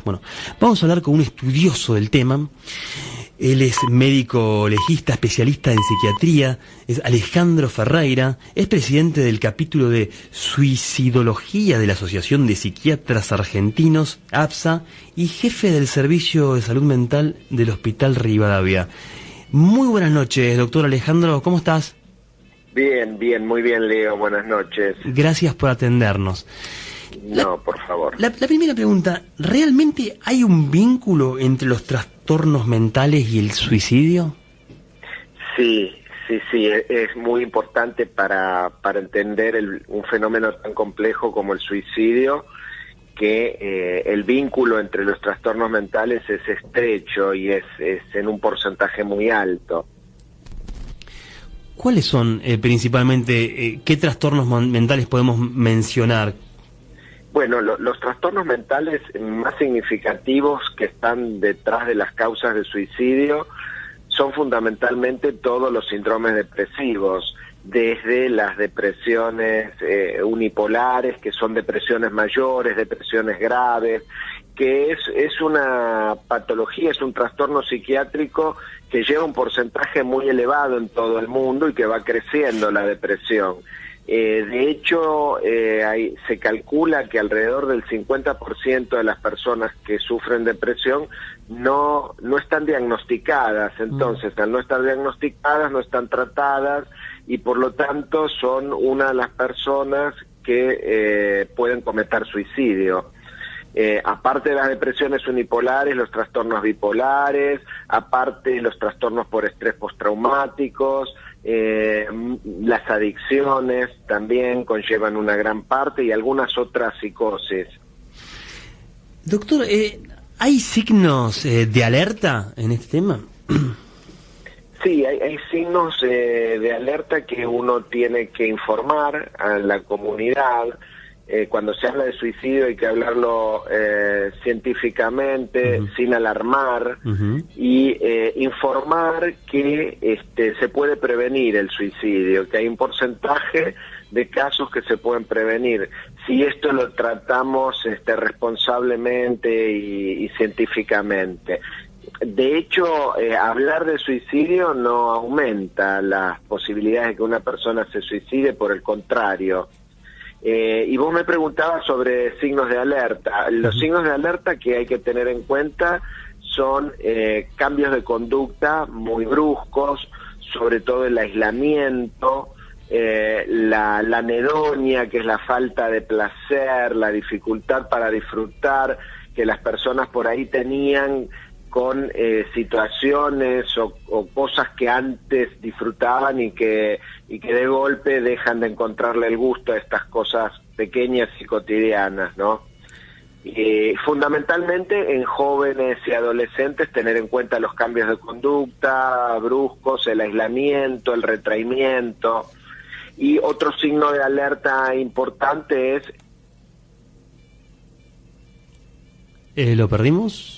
Bueno, vamos a hablar con un estudioso del tema. Él es médico legista, especialista en psiquiatría, es Alejandro Ferreira, es presidente del capítulo de suicidología de la Asociación de Psiquiatras Argentinos, APSA, y jefe del Servicio de Salud Mental del Hospital Rivadavia. Muy buenas noches, doctor Alejandro, ¿cómo estás? Bien, muy bien, Leo, buenas noches. Gracias por atendernos. No, por favor. La primera pregunta, ¿realmente hay un vínculo entre los trastornos mentales y el suicidio? Sí, es muy importante para entender un fenómeno tan complejo como el suicidio, que el vínculo entre los trastornos mentales es estrecho y es en un porcentaje muy alto. ¿Cuáles son principalmente, qué trastornos mentales podemos mencionar? Bueno, los trastornos mentales más significativos que están detrás de las causas de suicidio son fundamentalmente todos los síndromes depresivos, desde las depresiones unipolares, que son depresiones mayores, depresiones graves, que es una patología, es un trastorno psiquiátrico que lleva un porcentaje muy elevado en todo el mundo y que va creciendo la depresión. De hecho, se calcula que alrededor del 50% de las personas que sufren depresión no están diagnosticadas. Entonces, al no estar diagnosticadas, no están tratadas y por lo tanto son una de las personas que pueden cometer suicidio. Aparte de las depresiones unipolares, los trastornos bipolares, aparte los trastornos por estrés postraumáticos, las adicciones también conllevan una gran parte y algunas otras psicosis. Doctor, ¿hay signos de alerta en este tema? Sí, hay signos de alerta que uno tiene que informar a la comunidad. Cuando se habla de suicidio hay que hablarlo científicamente, sin alarmar, y informar que se puede prevenir el suicidio, que hay un porcentaje de casos que se pueden prevenir. Si esto lo tratamos responsablemente y científicamente. De hecho, hablar de suicidio no aumenta las posibilidades de que una persona se suicide, por el contrario. Y vos me preguntabas sobre signos de alerta. Los signos de alerta que hay que tener en cuenta son cambios de conducta muy bruscos, sobre todo el aislamiento, la anedonia, que es la falta de placer, la dificultad para disfrutar que las personas por ahí tenían con situaciones o cosas que antes disfrutaban y que de golpe dejan de encontrarle el gusto a estas cosas pequeñas y cotidianas, ¿no? Fundamentalmente en jóvenes y adolescentes tener en cuenta los cambios de conducta bruscos, el aislamiento, el retraimiento. Y otro signo de alerta importante es... ¿Lo perdimos?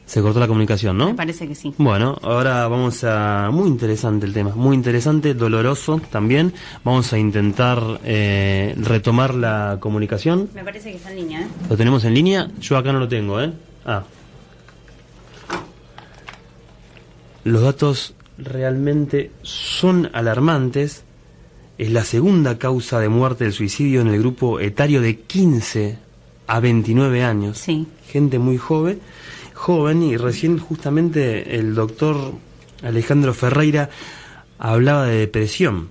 Se cortó la comunicación, ¿no? Me parece que sí. Bueno, ahora vamos a... Muy interesante el tema, muy interesante, doloroso también. Vamos a intentar retomar la comunicación. Me parece que está en línea, ¿eh? ¿Lo tenemos en línea? Yo acá no lo tengo, ¿eh? Los datos realmente son alarmantes. Es la segunda causa de muerte del suicidio en el grupo etario de 15 a 29 años. Sí. Gente muy joven, y recién justamente el doctor Alejandro Ferreira hablaba de depresión.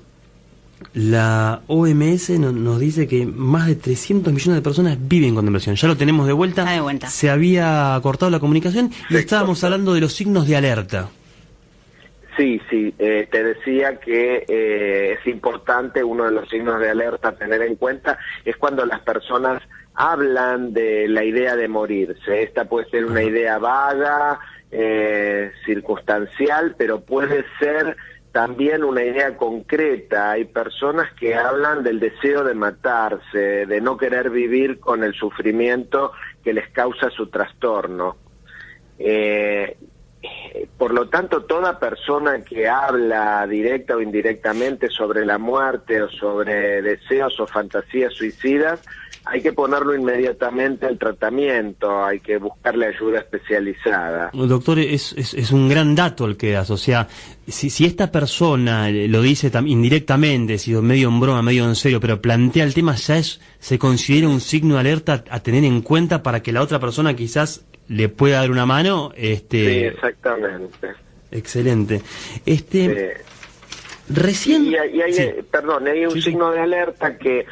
La OMS nos dice que más de 300 millones de personas viven con depresión. Ya lo tenemos de vuelta. Está de vuelta. Se había cortado la comunicación y estábamos hablando de los signos de alerta. Sí, te decía que es importante, uno de los signos de alerta a tener en cuenta es cuando las personas hablan de la idea de morirse. Esta puede ser una idea vaga, circunstancial, pero puede ser también una idea concreta. Hay personas que hablan del deseo de matarse, de no querer vivir con el sufrimiento que les causa su trastorno. Por lo tanto, toda persona que habla directa o indirectamente sobre la muerte o sobre deseos o fantasías suicidas hay que ponerlo inmediatamente al tratamiento, hay que buscarle ayuda especializada. Doctor, es un gran dato el que das, o sea, si esta persona lo dice indirectamente, si medio en broma, medio en serio, pero plantea el tema, ya se considera un signo de alerta a tener en cuenta para que la otra persona quizás le pueda dar una mano. Sí, exactamente. Excelente. Recién... Y hay, sí. Perdón, hay un Sí, signo de alerta que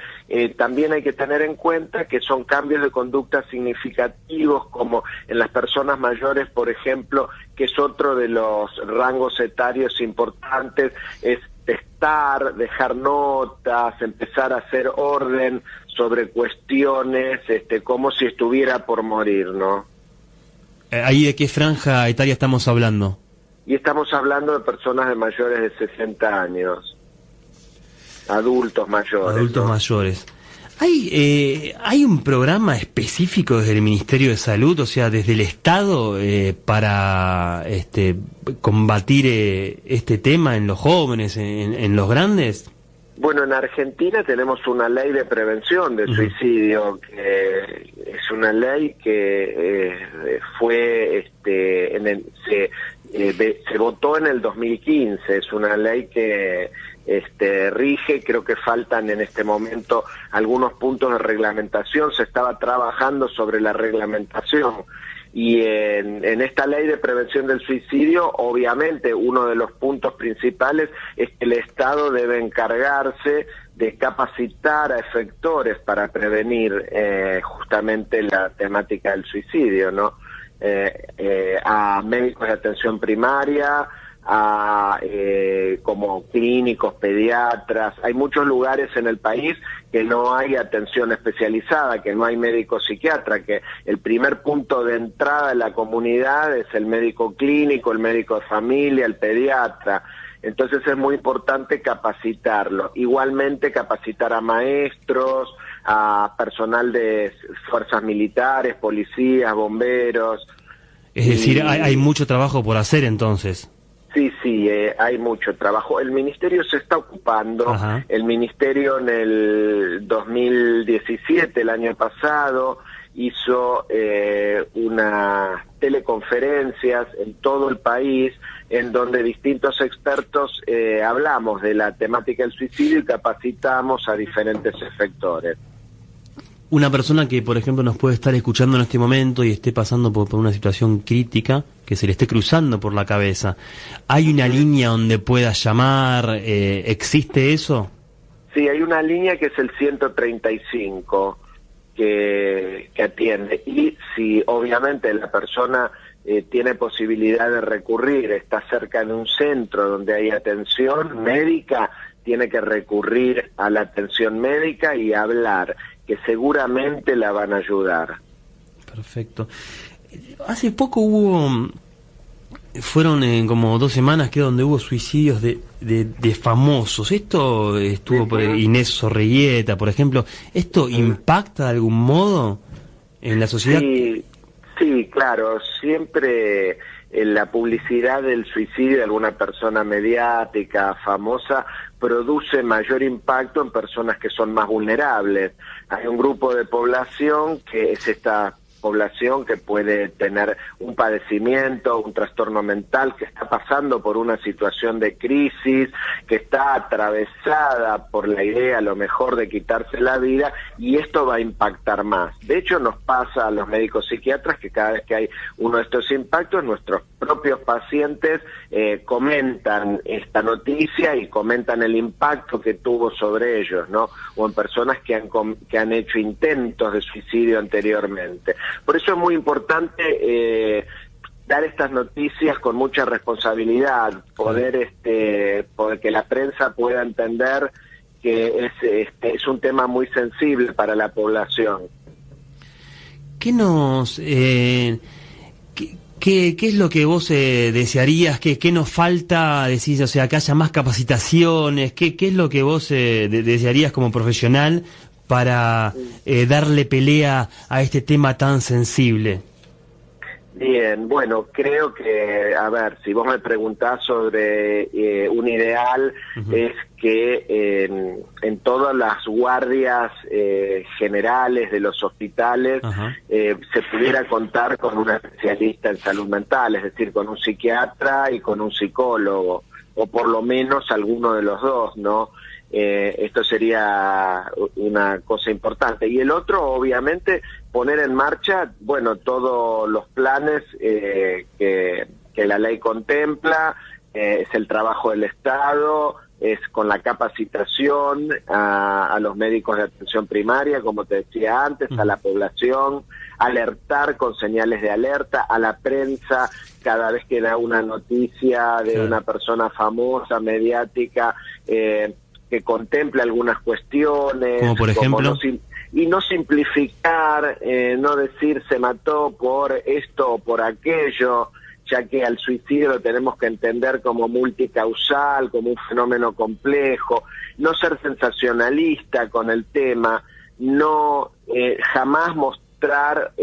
también hay que tener en cuenta, que son cambios de conducta significativos, como en las personas mayores, por ejemplo, que es otro de los rangos etarios importantes, es testar, dejar notas, empezar a hacer orden sobre cuestiones, como si estuviera por morir, ¿no? ¿Ahí de qué franja etaria estamos hablando? Y estamos hablando de personas de mayores de 60 años, adultos mayores. Adultos, ¿no? Mayores. ¿Hay un programa específico desde el Ministerio de Salud, o sea, desde el Estado, para combatir este tema en los jóvenes, en los grandes? Bueno, en Argentina tenemos una ley de prevención del suicidio, que es una ley que fue, se votó en el 2015, es una ley que rige, creo que faltan en este momento algunos puntos de reglamentación, se estaba trabajando sobre la reglamentación. Y en esta ley de prevención del suicidio, obviamente, uno de los puntos principales es que el Estado debe encargarse de capacitar a efectores para prevenir justamente la temática del suicidio, ¿no? A médicos de atención primaria, como clínicos, pediatras. Hay muchos lugares en el país que no hay atención especializada, que no hay médico psiquiatra, que el primer punto de entrada de la comunidad es el médico clínico, el médico de familia, el pediatra. Entonces es muy importante capacitarlo. Igualmente capacitar a maestros, a personal de fuerzas militares, policías, bomberos. Es decir, hay mucho trabajo por hacer entonces. Sí, hay mucho trabajo. El Ministerio se está ocupando. Ajá. El Ministerio en el 2017, el año pasado, hizo unas teleconferencias en todo el país en donde distintos expertos hablamos de la temática del suicidio y capacitamos a diferentes efectores. Una persona que, por ejemplo, nos puede estar escuchando en este momento y esté pasando por una situación crítica, que se le esté cruzando por la cabeza, ¿hay una línea donde pueda llamar? ¿Existe eso? Sí, hay una línea que es el 135 que atiende. Y si obviamente la persona tiene posibilidad de recurrir, está cerca de un centro donde hay atención médica, tiene que recurrir a la atención médica y hablar, que seguramente la van a ayudar. Perfecto. Hace poco fueron como 2 semanas que donde hubo suicidios de famosos. Esto estuvo por Inés Sorreguieta, por ejemplo. ¿Esto impacta de algún modo en la sociedad? Sí, claro. Siempre la publicidad del suicidio de alguna persona mediática, famosa, produce mayor impacto en personas que son más vulnerables. Hay un grupo de población que es esta población que puede tener un padecimiento, un trastorno mental, que está pasando por una situación de crisis, que está atravesada por la idea a lo mejor de quitarse la vida, y esto va a impactar más. De hecho, nos pasa a los médicos psiquiatras que cada vez que hay uno de estos impactos, nuestros propios pacientes comentan esta noticia y comentan el impacto que tuvo sobre ellos, ¿no? O en personas que han hecho intentos de suicidio anteriormente. Por eso es muy importante dar estas noticias con mucha responsabilidad, poder que la prensa pueda entender que es un tema muy sensible para la población. ¿Qué es lo que vos desearías? ¿Qué nos falta? Decís, o sea, que haya más capacitaciones. ¿Qué es lo que vos desearías como profesional para darle pelea a este tema tan sensible? Bien, bueno, creo que, a ver, si vos me preguntás sobre un ideal, es que en todas las guardias generales de los hospitales se pudiera contar con un especialista en salud mental, es decir, con un psiquiatra y con un psicólogo, o por lo menos alguno de los dos, ¿no? Esto sería una cosa importante. Y el otro, obviamente, poner en marcha, bueno, todos los planes que la ley contempla, es el trabajo del Estado, es con la capacitación a los médicos de atención primaria, como te decía antes, a la población, alertar con señales de alerta, a la prensa cada vez que da una noticia de una persona famosa, mediática, que contemple algunas cuestiones, como por ejemplo, y no simplificar, no decir se mató por esto o por aquello, ya que al suicidio lo tenemos que entender como multicausal, como un fenómeno complejo, no ser sensacionalista con el tema, no jamás mostrar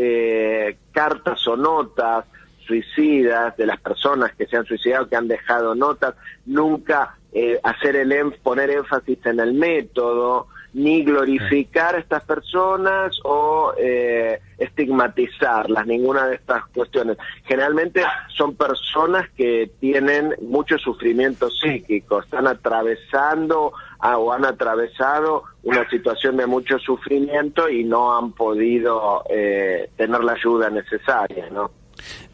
cartas o notas suicidas de las personas que se han suicidado, que han dejado notas, nunca poner énfasis en el método, ni glorificar a estas personas o estigmatizarlas, ninguna de estas cuestiones. Generalmente son personas que tienen mucho sufrimiento psíquico, están atravesando o han atravesado una situación de mucho sufrimiento y no han podido tener la ayuda necesaria, ¿no?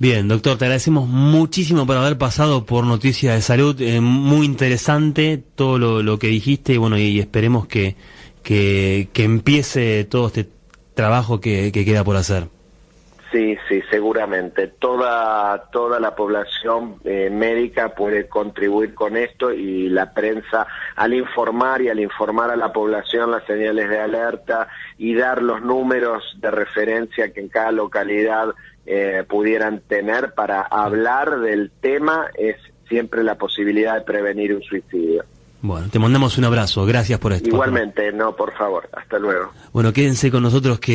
Bien, doctor, te agradecemos muchísimo por haber pasado por Noticias de Salud, muy interesante todo lo que dijiste, y bueno, y esperemos que empiece todo este trabajo que queda por hacer. Sí, seguramente. Toda la población médica puede contribuir con esto, y la prensa, al informar a la población las señales de alerta y dar los números de referencia que en cada localidad pudieran tener para hablar del tema, es siempre la posibilidad de prevenir un suicidio. Bueno, te mandamos un abrazo, gracias por esto. Igualmente, no, por favor, hasta luego. Bueno, quédense con nosotros que